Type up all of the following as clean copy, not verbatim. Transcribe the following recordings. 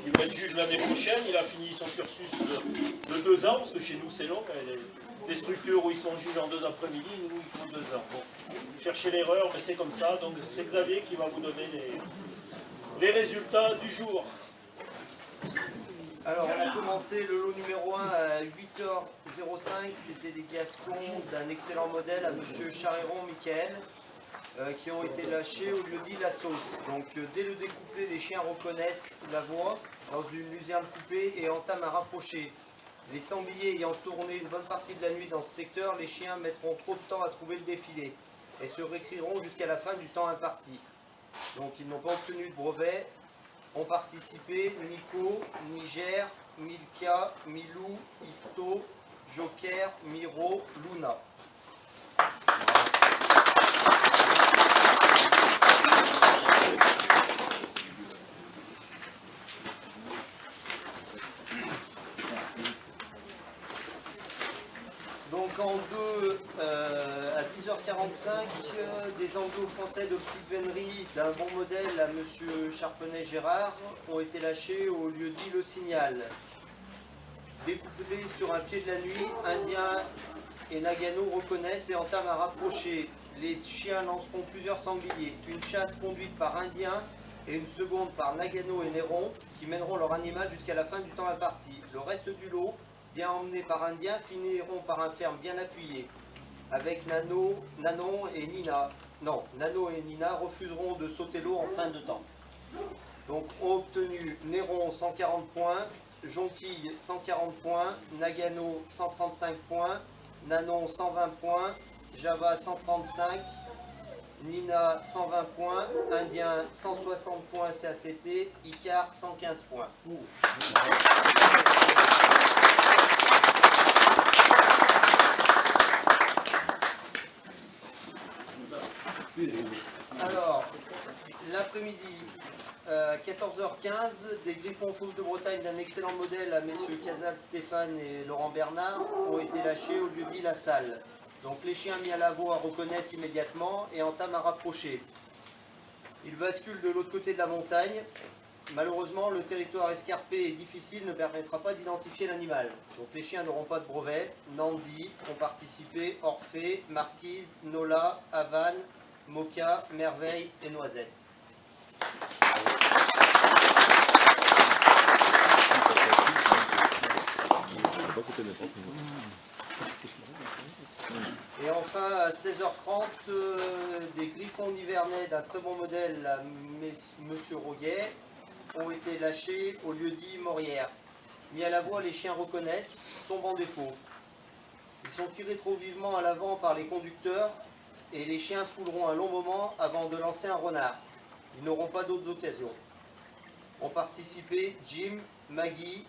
Il va être juge l'année prochaine, il a fini son cursus de 2 ans, parce que chez nous c'est long. Les structures où ils sont juges en 2 après-midi, nous il faut 2 ans. Bon, cherchez l'erreur, mais c'est comme ça. Donc c'est Xavier qui va vous donner les résultats du jour. Alors on a commencé le lot numéro 1 à 8h05, c'était des gascons d'un excellent modèle à monsieur Charéron Michael. Qui ont été lâchés au lieu-dit La Sauce. Donc dès le découplet, les chiens reconnaissent la voix dans une luzerne coupée et entament à rapprocher. Les sangliers ayant tourné une bonne partie de la nuit dans ce secteur, les chiens mettront trop de temps à trouver le défilé et se réécriront jusqu'à la fin du temps imparti. Donc ils n'ont pas obtenu de brevet, ont participé Nico, Niger, Milka, Milou, Ito, Joker, Miro, Luna. Donc en deux, à 10h45, des anglo-français de Fluvènerie d'un bon modèle à monsieur Charpenay-Gérard ont été lâchés au lieu-dit Le Signal. Découplés sur un pied de la nuit, Indien et Nagano reconnaissent et entament à rapprocher. Les chiens lanceront plusieurs sangliers. Une chasse conduite par Indien et une seconde par Nagano et Néron qui mèneront leur animal jusqu'à la fin du temps imparti. Le reste du lot, bien emmenés par Indien, finiront par un ferme bien appuyé. Avec Nanon et Nina. Non, Nano et Nina refuseront de sauter l'eau en fin de temps. Donc ont obtenu Néron 140 points, Jonquille 140 points, Nagano 135 points, Nanon 120 points, Java 135, Nina 120 points, Indien 160 points CACT, Icar 115 points. Alors, l'après-midi, 14h15, des griffons fauves de Bretagne d'un excellent modèle à messieurs Casal, Stéphane et Laurent Bernard ont été lâchés au lieu-dit La Salle. Donc les chiens mis à la voix reconnaissent immédiatement et entament à rapprocher. Ils basculent de l'autre côté de la montagne. Malheureusement, le territoire escarpé et difficile ne permettra pas d'identifier l'animal. Donc les chiens n'auront pas de brevet. Nandi ont participé Orphée, Marquise, Nola, Havane, Mocha, Merveille et Noisette. Et enfin, à 16h30, des griffons nivernais d'un très bon modèle à monsieur Roguet ont été lâchés au lieu-dit Morière. Mis à la voix, les chiens reconnaissent, tombent en défaut. Ils sont tirés trop vivement à l'avant par les conducteurs et les chiens fouleront un long moment avant de lancer un renard. Ils n'auront pas d'autres occasions. Ont participé Jim, Maggie,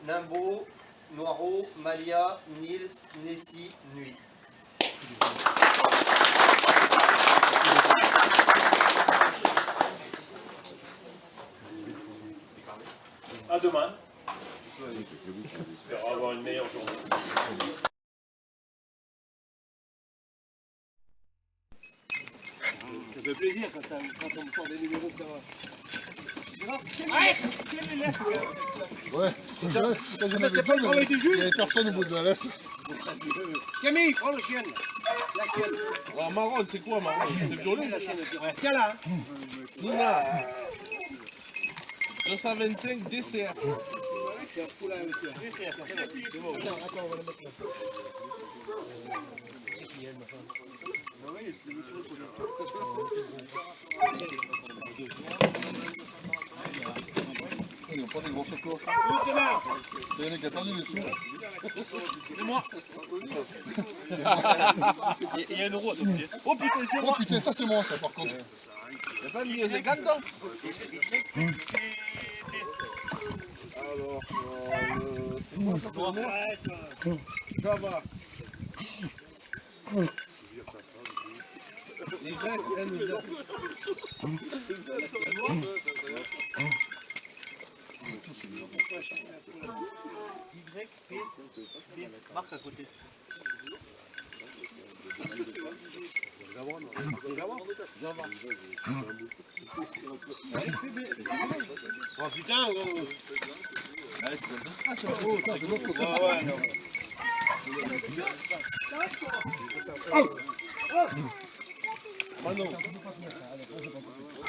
Nimbo, Noiro, Malia, Nils, Nessie, Nuit. À demain. J'espère avoir une meilleure journée. Ça fait plaisir quand on me sort des numéros comme ça. Ouais, c'est vrai, quand j'en avais besoin, il n'y avait personne au bout de la laisse. Camille, prends le chien. La chienne. Ouais, marron, c'est quoi marron? C'est violet? La chienne. Tiens là. Nina. 225 DCR. C'est fou là, monsieur. C'est bon. Attends, on va le mettre là. Ils n'ont pas des gros secours. Il y en a qui attendent les sous. C'est moi. Il y a une roue à ton pied. Oh putain, c'est Oh moi. putain, ça c'est moi ça par contre. Il n'y a pas mis les 50 dedans. Alors, c'est quoi ça? C'est moi. Java. Y, N, Z. Y, P, P, marque à côté. Oh putain,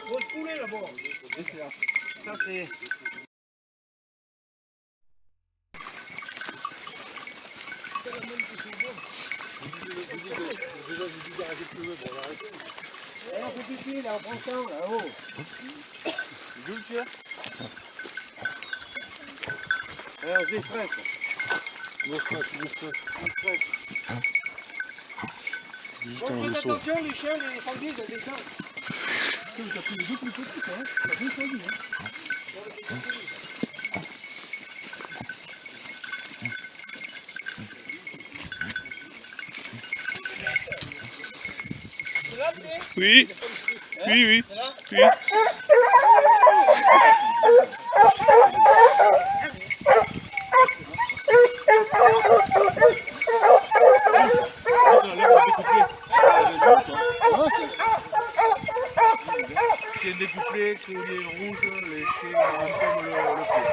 Gros poulet là-bas. Ça c'est... Alors petit là, prends ça là-haut. D'où le tien? Alors j'ai frais. Bon, faites attention, les chiens, les sangliers, ils descendent. Oui, oui, oui, oui. C'est découplé, collier rouge, les chiens comme le pied.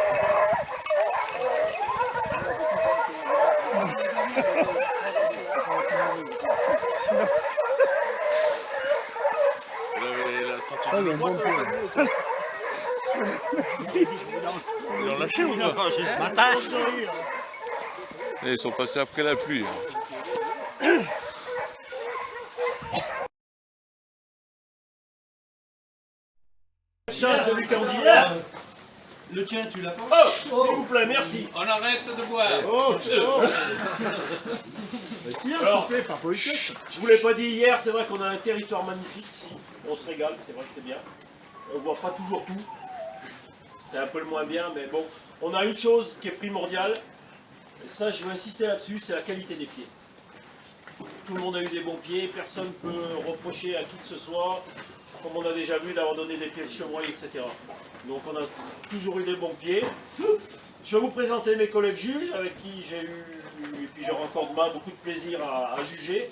Ils l'ont lâché ou pas? Ils sont passés après la pluie. Chasse de Luc Andillard. Le tien, tu l'as pas? Oh, s'il vous plaît, merci. On arrête de boire. Alors, je vous l'ai pas dit hier, c'est vrai qu'on a un territoire magnifique ici. On se régale, c'est vrai que c'est bien. On voit pas toujours tout. C'est un peu le moins bien, mais bon. On a une chose qui est primordiale. Et ça, je veux insister là-dessus, c'est la qualité des pieds. Tout le monde a eu des bons pieds, personne ne peut reprocher à qui que ce soit, comme on a déjà vu, d'avoir donné des pieds de chevreuil, etc. Donc on a toujours eu des bons pieds. Je vais vous présenter mes collègues juges, avec qui j'ai eu, et puis j'aurai encore demain beaucoup de plaisir à juger.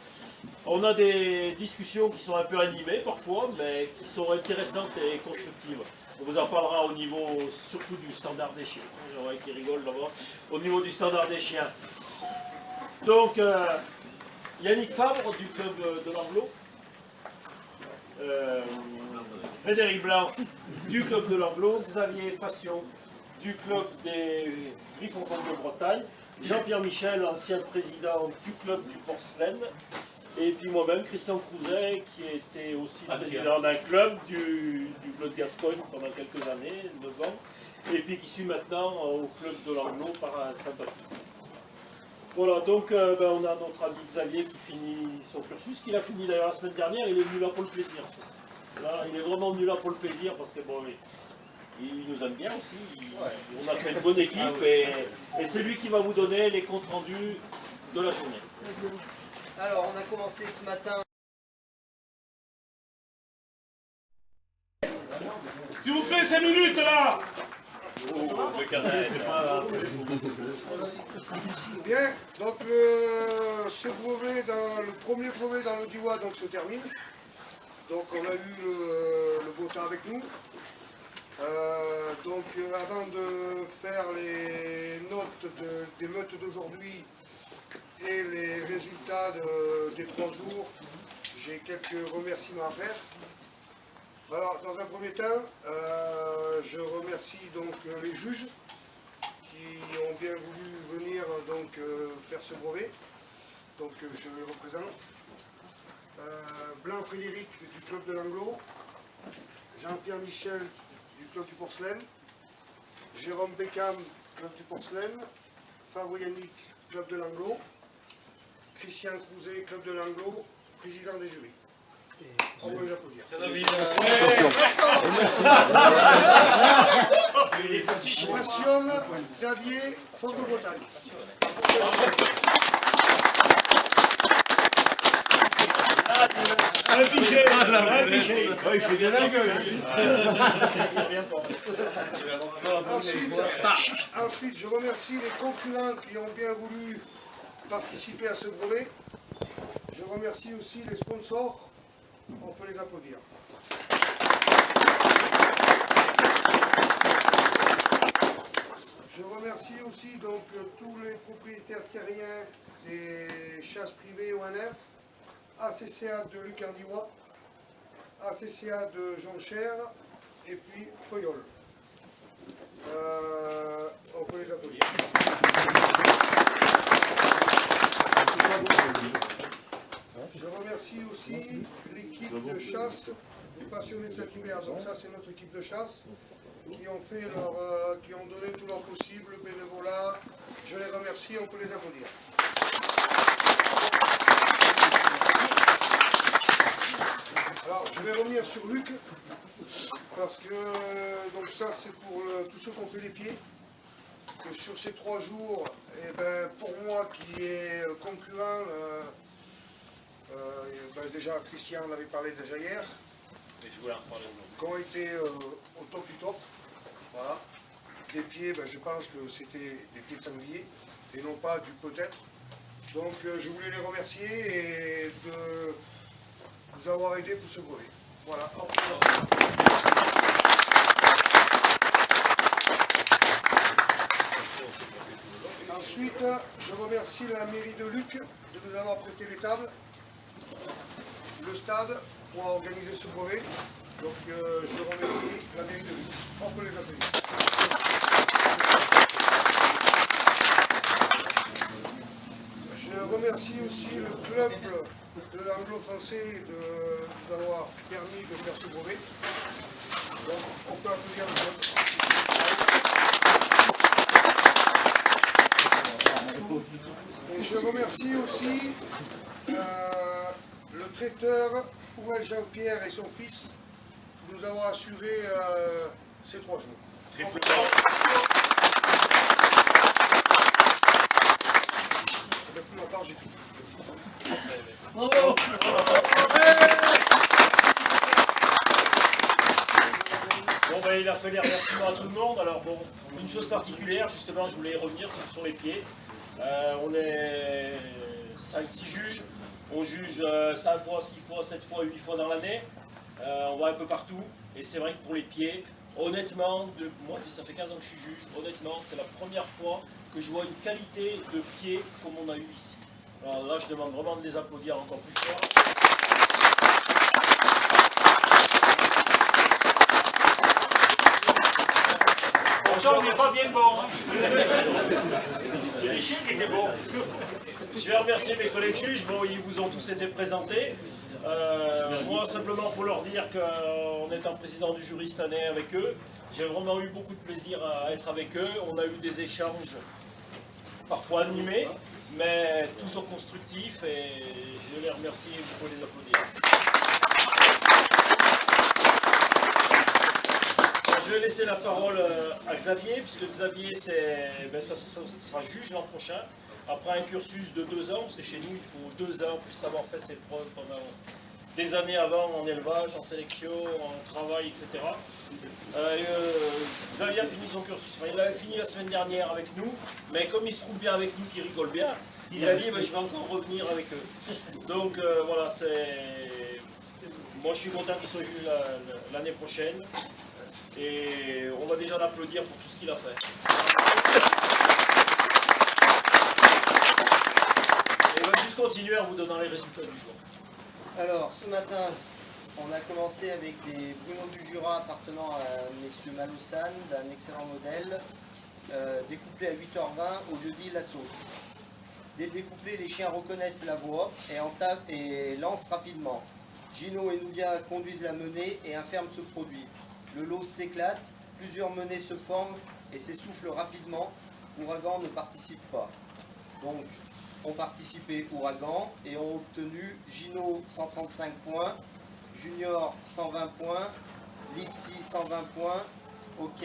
On a des discussions qui sont un peu animées parfois, mais qui sont intéressantes et constructives. On vous en parlera au niveau surtout du standard des chiens. Je vois qui rigole là-bas. Au niveau du standard des chiens. Donc, Yannick Fabre du club de l'Anglo. Frédéric Blanc du club de l'Anglo. Xavier Fassion du club des Griffons de Bretagne. Jean-Pierre Michel, ancien président du club du Porcelaine. Et puis moi-même, Christian Crouzet, qui était aussi président d'un club du Bleu de Gascogne pendant quelques années, 9 ans, et puis qui suis maintenant au club de l'Anglo par sympathie. Voilà, donc on a notre ami Xavier qui finit son cursus, qu'il a fini d'ailleurs la semaine dernière, il est venu là pour le plaisir. Là, il est vraiment venu là pour le plaisir parce que bon, il nous aime bien aussi, on a fait une bonne équipe et c'est lui qui va vous donner les comptes rendus de la journée. Alors, on a commencé ce matin. S'il vous plaît, 5 minutes là. Bien, donc ce brevet, le premier brevet dans le Diois donc, se termine. Donc on a eu le beau temps avec nous. Donc avant de faire les notes des meutes d'aujourd'hui et les résultats des 3 jours, j'ai quelques remerciements à faire. Alors, dans un premier temps, je remercie donc les juges qui ont bien voulu venir donc, faire ce brevet. Donc je les représente. Blanc Frédéric du club de l'Anglo, Jean-Pierre Michel du club du Porcelaine, Jérôme Beckham, club du Porcelaine, Fabre Yannick, club de l'Anglo, Christian Crouzet, club de l'Anglo, président des jurys. On peut les applaudir. Passion Xavier, Fond de Bretagne. Un pigé, un pigé. Il faisait la gueule. Ensuite, je remercie les concurrents qui ont bien voulu participer à ce brevet. Je remercie aussi les sponsors On peut les applaudir. Je remercie aussi donc tous les propriétaires terriens des chasses privées ONF, ACCA de Lucardiwa, ACCA de Jonchère et puis Coyol. On peut les applaudir. Je remercie aussi l'équipe de chasse des passionnés de cet hiver. Donc ça c'est notre équipe de chasse qui ont donné tout leur possible, le bénévolat. Je les remercie, on peut les applaudir. Alors je vais revenir sur Luc, parce que donc ça c'est pour tous ceux qui ont fait les pieds. Que sur ces 3 jours, eh ben, pour moi qui est concurrent, déjà Christian en avait parlé déjà hier, Et je voulais en reparler aujourd'hui. qui ont été au top du top. Voilà. Les pieds, je pense que c'était des pieds de sanglier et non pas du peut-être. Donc je voulais les remercier et de nous avoir aidés pour ce brevet. Voilà. Ensuite, je remercie la mairie de Luc de nous avoir prêté les tables, le stade pour organiser ce brevet. Donc je remercie la mairie de Luc. On peut les applaudir. Je remercie aussi le club de l'anglo-français de nous avoir permis de faire ce brevet. Donc on peut applaudir le club. Et je remercie aussi le traiteur Pourel Jean-Pierre et son fils de nous avoir assuré ces 3 jours. Depuis ma part, j'ai fini. Bravo. Bon ben il a fait les remerciements à tout le monde. Alors bon, une chose particulière, justement, je voulais revenir sur les pieds. On est 5-6 juges. On juge 5 fois, 6 fois, 7 fois, 8 fois dans l'année. On va un peu partout. Et c'est vrai que pour les pieds, honnêtement, moi ça fait 15 ans que je suis juge, honnêtement, c'est la première fois que je vois une qualité de pied comme on a eu ici. Alors là, je demande vraiment de les applaudir encore plus fort. Pourtant, on n'est pas bien bon. C'est les chiens qui étaient bons. Je vais remercier mes collègues juges. Bon, ils vous ont tous été présentés. Moi, simplement pour leur dire qu'en étant président du jury cette année avec eux, j'ai vraiment eu beaucoup de plaisir à être avec eux. On a eu des échanges parfois animés, mais toujours constructifs. Et je les remercie et vous pouvez les applaudir. Je vais laisser la parole à Xavier, puisque Xavier ça sera juge l'an prochain, après un cursus de 2 ans, parce que chez nous il faut 2 ans plus avoir fait ses preuves pendant des années avant en élevage, en sélection, en travail, etc. Xavier a fini son cursus, enfin, il l'avait fini la semaine dernière avec nous, mais comme il se trouve bien avec nous, qu'il rigole bien, il a dit je vais encore revenir avec eux. Donc voilà, moi je suis content qu'il soit juge l'année prochaine. Et on va déjà l'applaudir pour tout ce qu'il a fait. Et on va juste continuer en vous donnant les résultats du jour. Alors, ce matin, on a commencé avec des Bruno du Jura appartenant à messieurs Maloussan, d'un excellent modèle, découplé à 8h20 au lieu-dit La Sauce. Dès le découplé, les chiens reconnaissent la voix et lancent rapidement. Gino et Nougat conduisent la menée et un ferme se produit. Le lot s'éclate, plusieurs menées se forment et s'essoufflent rapidement. Ouragan ne participe pas. Donc, ont participé Ouragan et ont obtenu Gino 135 points, Junior 120 points, Lipsy 120 points, Ok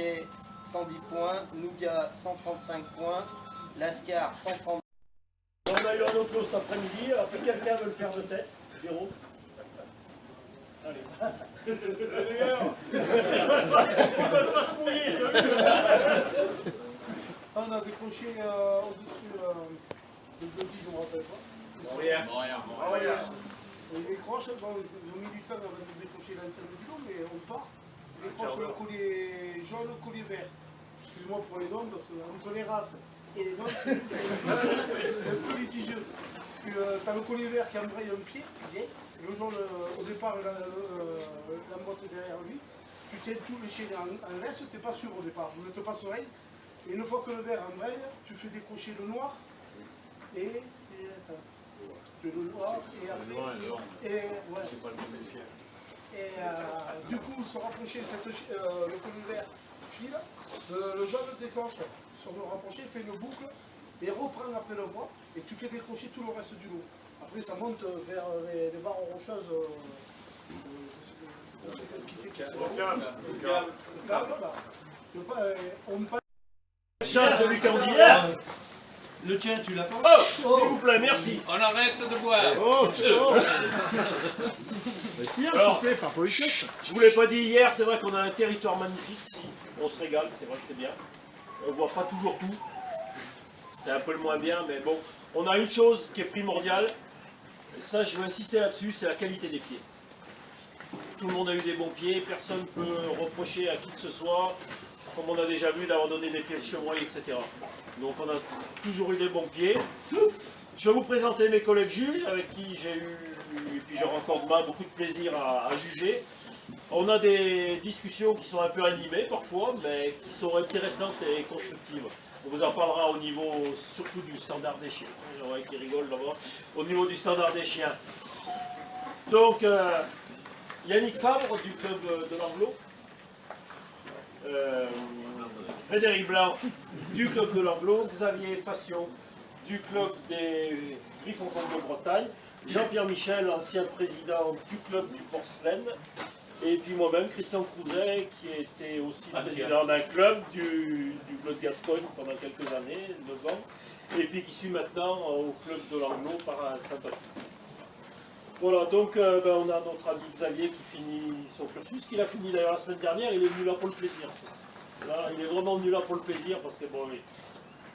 110 points, Nougat 135 points, Lascar 130 On a eu un autre lot cet après-midi, alors si quelqu'un veut le faire de tête, Véro. Allez. On ne peut pas se mouiller. On a décroché au-dessus de 10, je ne me rappelle pas. Rien. On décroche, bon, ils ont mis du temps avant de décrocher l'ensemble du lot, mais on part. On décroche le collier jaune, le collier vert. Excuse-moi pour les noms, parce que entre les races et les noms, c'est un peu litigieux. Tu as le collier vert qui embraye un pied, bien. Le jaune, au départ, la motte derrière lui. Tu tiens tous les chaînes en laisse, tu n'es pas sûr au départ, vous n'êtes pas serein. Et une fois que le vert embraye, tu fais décrocher le noir et le noir et après. Et du coup, se rapprocher, le collier vert file, le jaune déclenche, sur le rapprocher, fait une boucle et reprend après le voie et tu fais décrocher tout le reste du lot. Après, ça monte vers les barres rocheuses. Qui c'est qui a Chasse de Luc Andrière. Le tien, tu l'as pas? Oh, s'il vous plaît, merci. On arrête de boire. Oh, oh. Alors, je vous l'ai pas dit hier, c'est vrai qu'on a un territoire magnifique ici. On se régale, c'est vrai que c'est bien. On voit pas toujours tout. C'est un peu le moins bien, mais bon. On a une chose qui est primordiale. Et ça, je veux insister là-dessus, c'est la qualité des pieds. Tout le monde a eu des bons pieds, personne ne peut reprocher à qui que ce soit, comme on a déjà vu, d'avoir donné des pieds de chevreuil, etc. Donc on a toujours eu des bons pieds. Je vais vous présenter mes collègues juges, avec qui j'ai eu, et puis j'aurai encore demain beaucoup de plaisir à juger. On a des discussions qui sont un peu animées parfois, mais qui sont intéressantes et constructives. On vous en parlera au niveau surtout du standard des chiens. J'en vois qui rigole là-bas. Au niveau du standard des chiens. Donc, Yannick Fabre du club de l'Anglo, Frédéric Blanc du club de l'Anglo, Xavier Fassion du club des Griffons de Bretagne, Jean-Pierre Michel, ancien président du club du Porcelaine, et puis moi-même, Christian Crouzet, qui était aussi président d'un club du Bleu de Gascogne pendant quelques années, 9 ans, et puis qui suis maintenant au club de l'Anglo par sympathie. Voilà, donc on a notre ami Xavier qui finit son cursus, qu'il a fini d'ailleurs la semaine dernière. Il est venu là pour le plaisir. Là, il est vraiment venu là pour le plaisir parce que bon,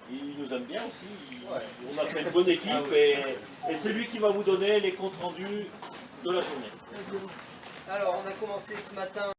il nous aime bien aussi. On a fait une bonne équipe et c'est lui qui va vous donner les comptes rendus de la journée. Alors, on a commencé ce matin